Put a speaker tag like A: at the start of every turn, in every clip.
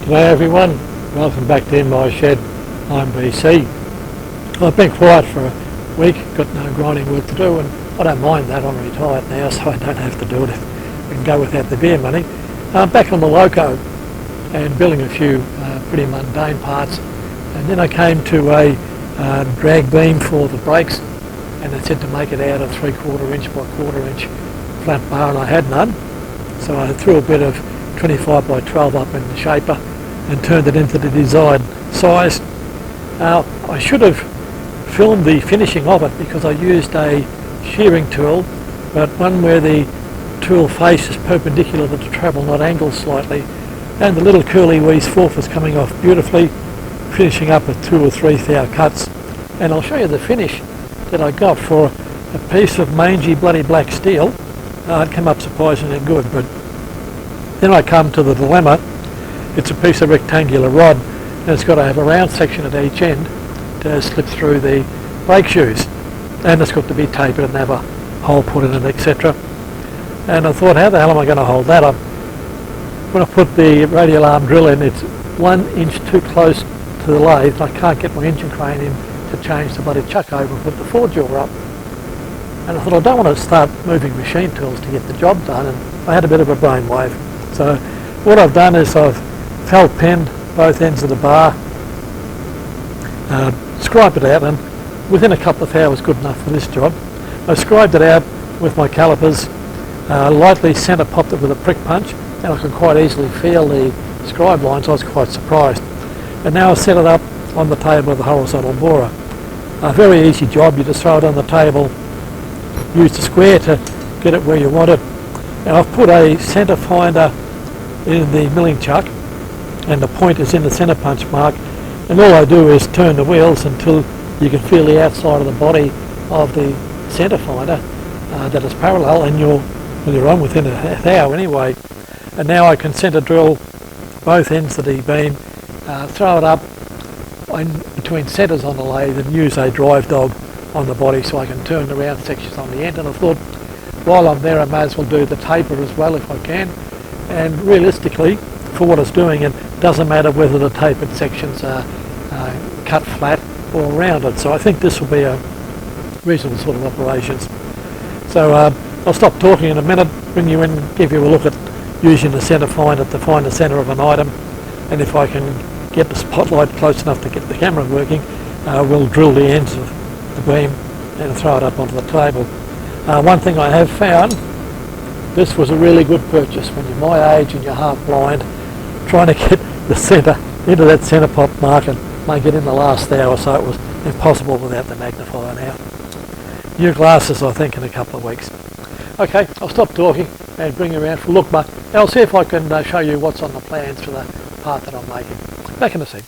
A: G'day everyone, welcome back to In My Shed. I'm BC. I've been quiet for a week, got no grinding work to do, and I don't mind that. I'm retired now, so I don't have to do it if we can go without the beer money. I'm back on the loco and building a few pretty mundane parts, and then I came to a drag beam for the brakes, and they said to make it out of 3/4 inch by 1/4 inch flat bar, and I had none, so I threw a bit of 25 by 12 up in the shaper and turned it into the desired size. I should have filmed the finishing of it because I used a shearing tool, but one where the tool face is perpendicular to the travel, not angled slightly, and the little curly wee swarf is coming off beautifully, finishing up with 2 or 3 thou cuts. And I'll show you the finish that I got for a piece of mangy bloody black steel. It came up surprisingly good, but then I come to the dilemma. It's a piece of rectangular rod, and it's got to have a round section at each end to slip through the brake shoes, and it's got to be tapered and have a hole put in it, etc. And I thought, how the hell am I going to hold that up? When I put the radial arm drill in, it's 1 inch too close to the lathe, and I can't get my engine crane in to change the bloody chuck over and put the forge jaw up. And I thought, I don't want to start moving machine tools to get the job done, and I had a bit of a brainwave. So what I've done is I've felt pinned both ends of the bar, scribed it out, and within a couple of hours good enough for this job. I scribed it out with my calipers, lightly centre popped it with a prick punch, and I could quite easily feel the scribe lines. I was quite surprised. And now I set it up on the table with a horizontal borer. A very easy job. You just throw it on the table, use the square to get it where you want it. Now I've put a centre finder in the milling chuck, and the point is in the centre punch mark, and all I do is turn the wheels until you can feel the outside of the body of the centre finder that is parallel, and you're on within a half hour anyway. And now I can centre drill both ends of the beam, throw it up in between centres on the lathe, and use a drive dog on the body so I can turn the round sections on the end. And I thought, while I'm there, I may as well do the taper as well if I can. And realistically, for what it's doing, it doesn't matter whether the tapered sections are cut flat or rounded. So I think this will be a reasonable sort of operations. So I'll stop talking in a minute, bring you in, give you a look at using the centre finder to find the centre of an item, and if I can get the spotlight close enough to get the camera working, we'll drill the ends of the beam and throw it up onto the table. One thing I have found, this was a really good purchase when you're my age and you're half blind, trying to get the centre into that centre pop mark and make it in the last hour, so it was impossible without the magnifier now. New glasses, I think, in a couple of weeks. Okay, I'll stop talking and bring you around for a look, but I'll see if I can show you what's on the plans for the part that I'm making. Back in a sec.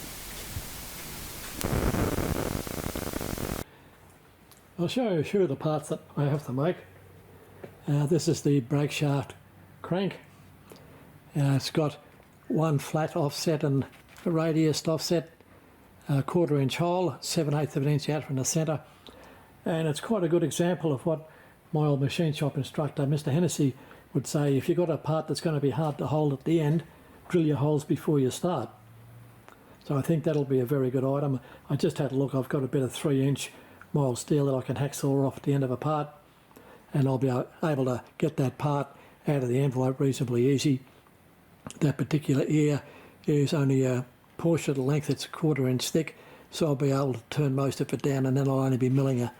A: I'll show you a few of the parts that I have to make. This is the brake shaft crank. It's got one flat offset and a radius offset, a 1/4 inch hole, 7/8 of an inch out from the centre. And it's quite a good example of what my old machine shop instructor, Mr. Hennessy, would say. If you've got a part that's going to be hard to hold at the end, drill your holes before you start. So I think that'll be a very good item. I just had a look, I've got a bit of 3-inch mild steel that I can hacksaw off at the end of a part, and I'll be able to get that part out of the envelope reasonably easy. That particular ear is only a portion of the length, it's a 1/4 inch thick, so I'll be able to turn most of it down, and then I'll only be milling a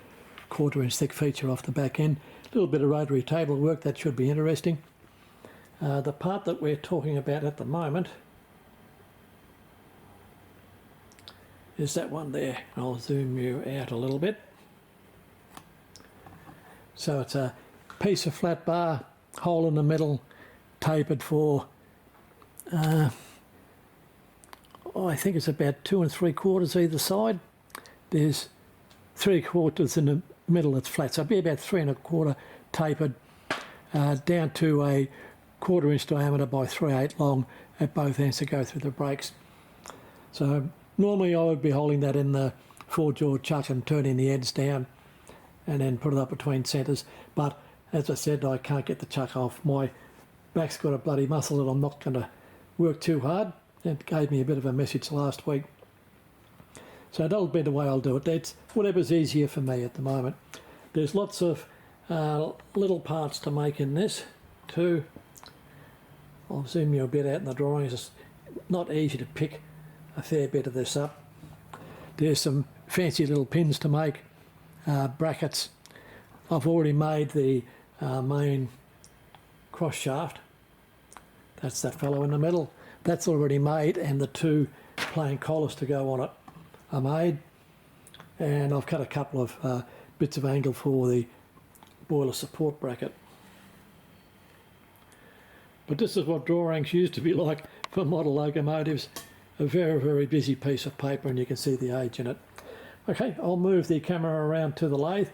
A: 1/4 inch thick feature off the back end. A little bit of rotary table work, that should be interesting. The part that we're talking about at the moment is that one there. I'll zoom you out a little bit. So it's a piece of flat bar, hole in the middle, tapered for I think it's about 2 3/4 either side. There's 3/4 in the middle that's flat, so it'll be about 3 1/4 tapered down to a 1/4 inch diameter by 3/8 long at both ends to go through the brakes. So normally I would be holding that in the forge jaw chuck and turning the ends down and then put it up between centres, but as I said, I can't get the chuck off. My back's got a bloody muscle that I'm not going to work too hard, It gave me a bit of a message last week. So that'll be the way I'll do it. That's whatever's easier for me at the moment. There's lots of little parts to make in this too. I'll zoom you a bit out in the drawings. It's not easy to pick a fair bit of this up. There's some fancy little pins to make, brackets. I've already made the main cross shaft. That's that fellow in the middle. That's already made, and the two plain collars to go on it are made. And I've cut a couple of bits of angle for the boiler support bracket. But this is what drawings used to be like for model locomotives. A very, very busy piece of paper, and you can see the age in it. Okay, I'll move the camera around to the lathe,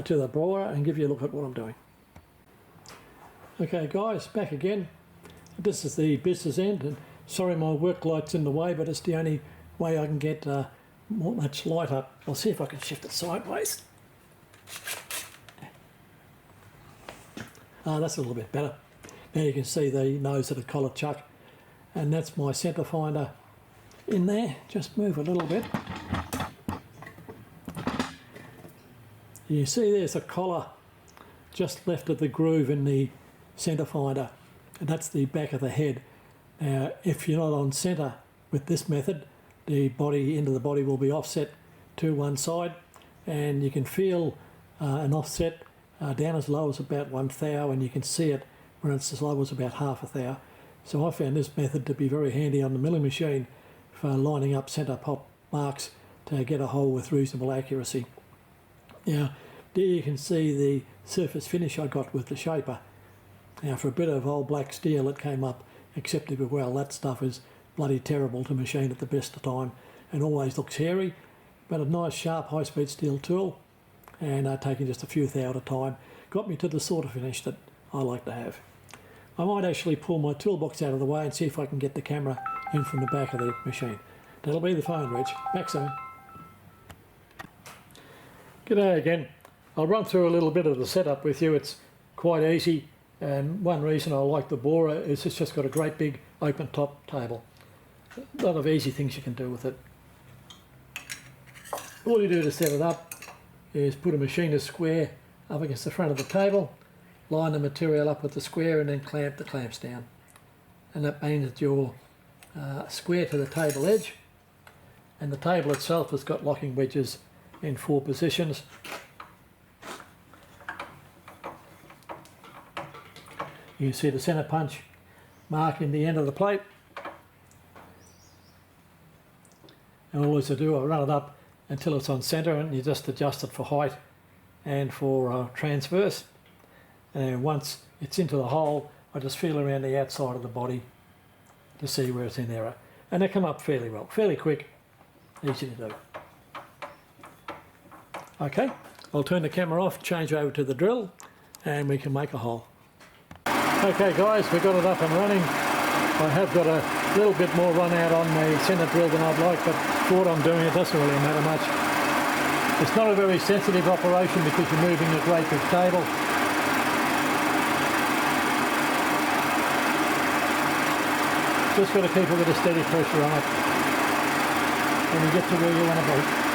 A: to the brower, and give you a look at what I'm doing. Okay guys, back again. This is the business end, and sorry my work light's in the way, but it's the only way I can get much light up. I'll see if I can shift it sideways. That's a little bit better. Now you can see the nose of the collar chuck, and that's my centre finder in there. Just move a little bit. You see there's a collar just left of the groove in the centre finder, and that's the back of the head. Now if you're not on centre with this method, the body, end of the body will be offset to one side, and you can feel an offset down as low as about 1 thou, and you can see it when it's as low as about half a thou. So I found this method to be very handy on the milling machine for lining up centre pop marks to get a hole with reasonable accuracy. Now there you can see the surface finish I got with the shaper. Now for a bit of old black steel it came up acceptably well. That stuff is bloody terrible to machine at the best of time and always looks hairy, but a nice sharp high speed steel tool, and taking just a few thou at a time got me to the sort of finish that I like to have. I might actually pull my toolbox out of the way and see if I can get the camera in from the back of the machine. That'll be the phone, Reg. Back soon. G'day again. I'll run through a little bit of the setup with you. It's quite easy, and one reason I like the borer is it's just got a great big open top table. A lot of easy things you can do with it. All you do to set it up is put a machinist square up against the front of the table, line the material up with the square, and then clamp the clamps down. And that means that you're square to the table edge, and the table itself has got locking wedges in 4 positions. You can see the centre punch mark in the end of the plate. And all I do, I run it up until it's on centre, and you just adjust it for height and for transverse. And once it's into the hole, I just feel around the outside of the body to see where it's in error. And they come up fairly well, fairly quick, easy to do. Okay, I'll turn the camera off, change over to the drill, and we can make a hole. Okay guys, we've got it up and running. I have got a little bit more run out on the centre drill than I'd like, but for what I'm doing it doesn't really matter much. It's not a very sensitive operation because you're moving a great big table. Just got to keep a bit of steady pressure on it when you get to where you want to be.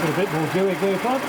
A: Put a bit more gooey goop on.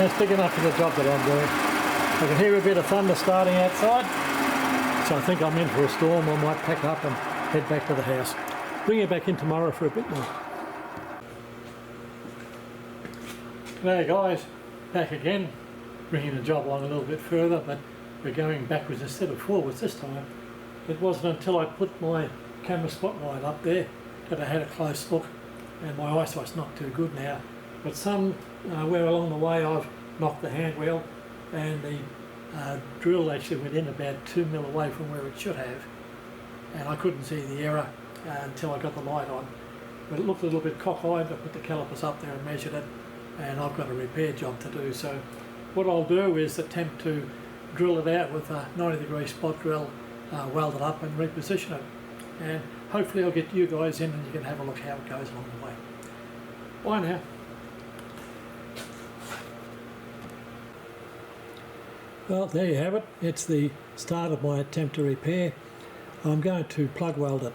A: that's big enough for the job that I'm doing. I can hear a bit of thunder starting outside, so I think I'm in for a storm. I might pack up and head back to the house. Bring you back in tomorrow for a bit more. G'day guys, back again, bringing the job on a little bit further, but we're going backwards instead of forwards this time. It wasn't until I put my camera spotlight up there that I had a close look, and my eyesight's not too good now. But somewhere along the way I've knocked the hand wheel, and the drill actually went in about 2 mil away from where it should have, and I couldn't see the error until I got the light on. But it looked a little bit cockeyed. I put the calipers up there and measured it, and I've got a repair job to do. So what I'll do is attempt to drill it out with a 90-degree spot drill, weld it up and reposition it. And hopefully I'll get you guys in and you can have a look how it goes along the way. Bye now. Well, there you have it. It's the start of my attempt to repair. I'm going to plug weld it,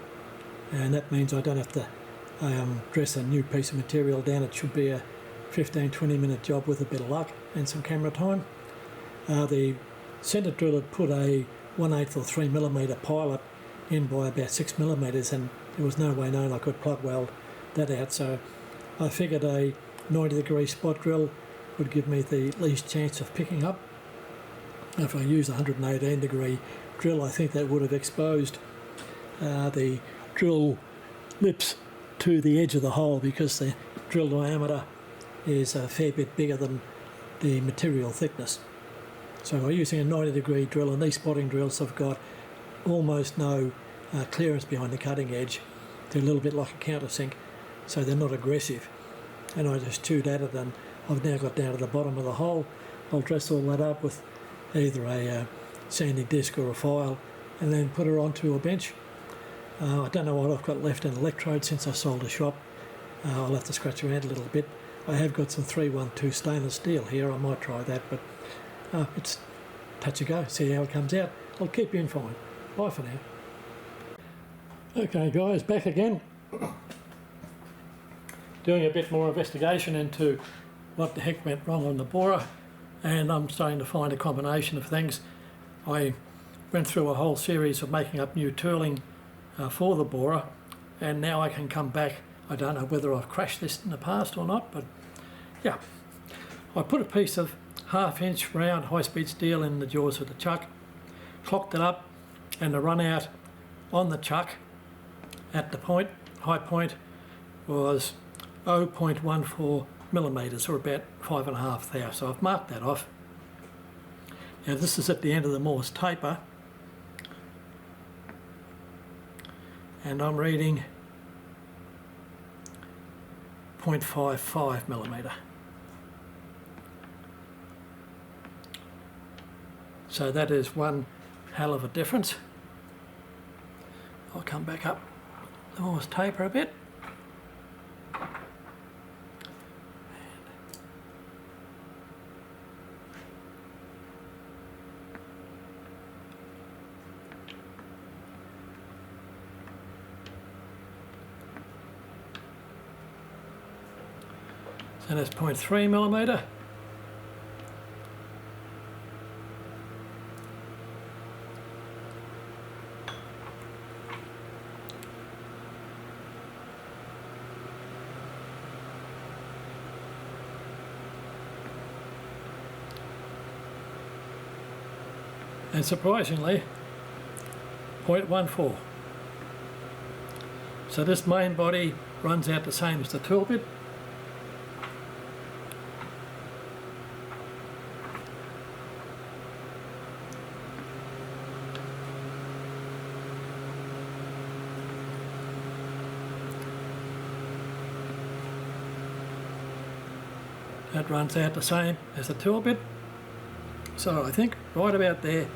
A: and that means I don't have to dress a new piece of material down. It should be a 15-20 minute job with a bit of luck and some camera time. The centre drill had put a 1/8 or 3mm pilot in by about 6mm, and there was no way known I could plug weld that out, so I figured a 90-degree spot drill would give me the least chance of picking up. If I use a 118-degree drill, I think that would have exposed the drill lips to the edge of the hole, because the drill diameter is a fair bit bigger than the material thickness. So I'm using a 90-degree drill, and these spotting drills have got almost no clearance behind the cutting edge. They're a little bit like a countersink, so they're not aggressive. And I just chewed at it, and I've now got down to the bottom of the hole. I'll dress all that up with either a sanding disc or a file, and then put her onto a bench. I don't know what I've got left in electrode since I sold a shop. I'll have to scratch around a little bit. I have got some 312 stainless steel here. I might try that, but it's touch and go. See how it comes out. I'll keep you informed. Bye for now. Okay guys, back again. Doing a bit more investigation into what the heck went wrong on the borer, and I'm starting to find a combination of things. I went through a whole series of making up new tooling for the borer, and now I can come back. I don't know whether I've crashed this in the past or not, but yeah. I put a piece of 1/2-inch round high-speed steel in the jaws of the chuck, clocked it up, and the run out on the chuck at the high point was 0.14mm, or about 5.5 thou. So I've marked that off. Now this is at the end of the Morse taper, and I'm reading 0.55mm. So that is one hell of a difference. I'll come back up the Morse taper a bit. So that's 0.3mm. And surprisingly, 0.14. So this main body runs out the same as the tool bit. That runs out the same as the tool bit. So I think right about there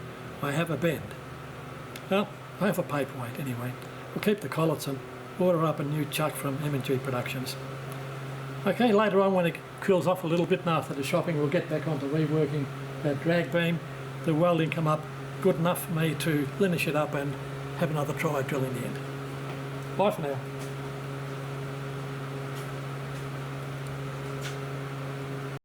A: I have a bend. Well, I have a paperweight anyway. We'll keep the collets and order up a new chuck from M&G Productions. Okay, later on when it cools off a little bit and after the shopping, we'll get back onto reworking that drag beam. The welding come up good enough for me to finish it up and have another try at drilling the end. Bye for now.